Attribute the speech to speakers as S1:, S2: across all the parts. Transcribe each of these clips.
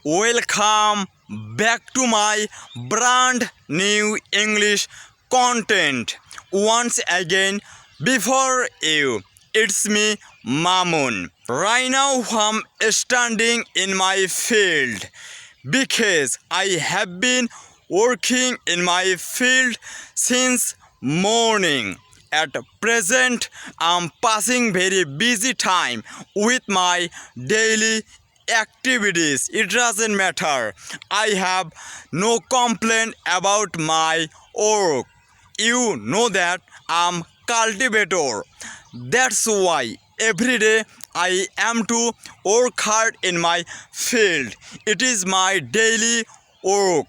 S1: Welcome back to my brand new English content. Once again, before you, it's me, Mamun. Right now, I'm standing in my field because I have been working in my field since morning. At present, I'm passing very busy time with my daily activities. It doesn't matter. I have no complaint about my work. You know that I'm cultivator. That's why every day I am to work hard in my field. It is my daily work.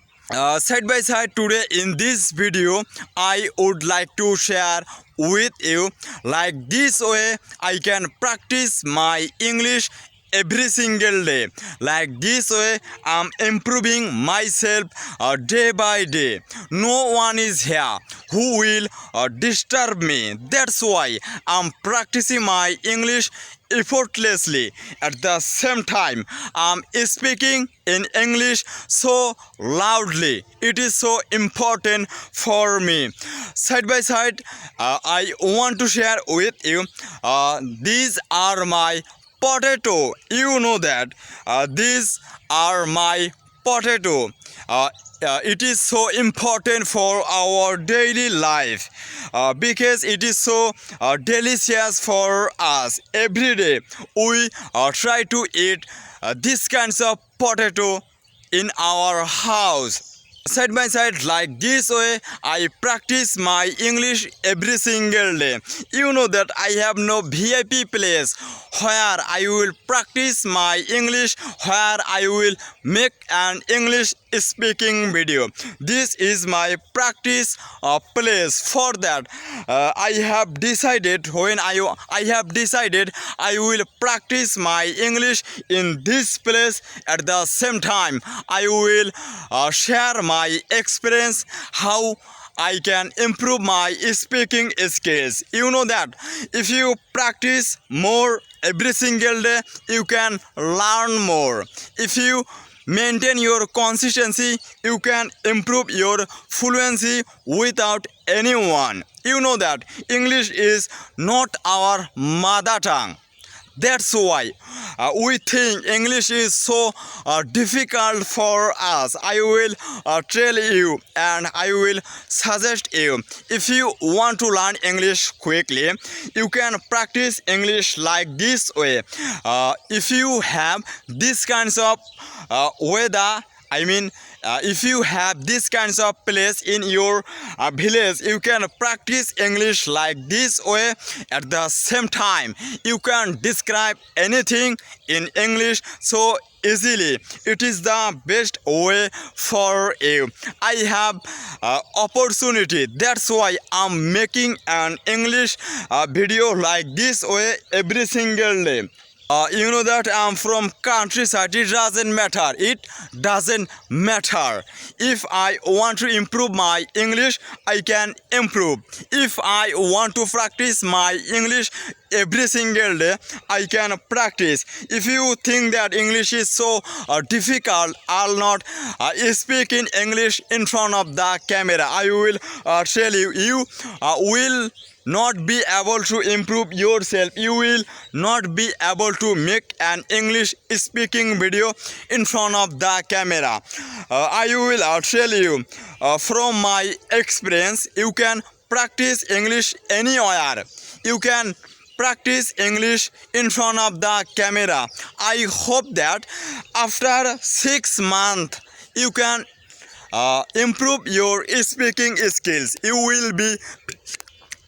S1: Side by side, today in this video I would like to share with you like this way I can practice my English every single day. Like this way I'm improving myself day by day. No one is here who will disturb me. That's why I'm practicing my English effortlessly. At the same time, I'm speaking in English so loudly. It is so important for me. Side by side, I want to share with you these are my potato. You know that these are my potato. It is so important for our daily life because it is so delicious for us. Every day we try to eat these kinds of potato in our house. Side by side, like this way I practice my English every single day. You know that I have no VIP place where I will practice my English, where I will make an English speaking video. This is my practice place. For that I have decided I will practice my English in this place. At the same time I will share my experience how I can improve my speaking skills. You know that if you practice more every single day, you can learn more. If you maintain your consistency, you can improve your fluency without anyone. You know that English is not our mother tongue. That's why we think English is so difficult for us. I will tell you and I will suggest you, if you want to learn English quickly, you can practice English like this way. If you have these kinds of weather, if you have these kinds of place in your village, you can practice English like this way. At the same time, you can describe anything in English so easily. It is the best way for you. I have opportunity. That's why I'm making an English video like this way every single day. You know that I'm from countryside. It doesn't matter. It doesn't matter. If I want to improve my English, I can improve. If I want to practice my English every single day, I can practice. If you think that English is so difficult, I'll not speak in English in front of the camera. I will tell you, you will not be able to improve yourself. You will not be able to make an English speaking video in front of the camera. I will tell you from my experience, you can practice English anywhere. You can practice English in front of the camera. I hope that after 6 months you can improve your speaking skills. You will be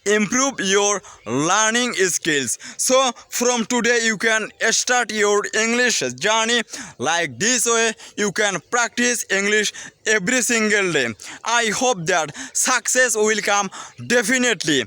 S1: improve your learning skills. So from today you can start your English journey like this way. You can practice English every single day. I hope that success will come definitely.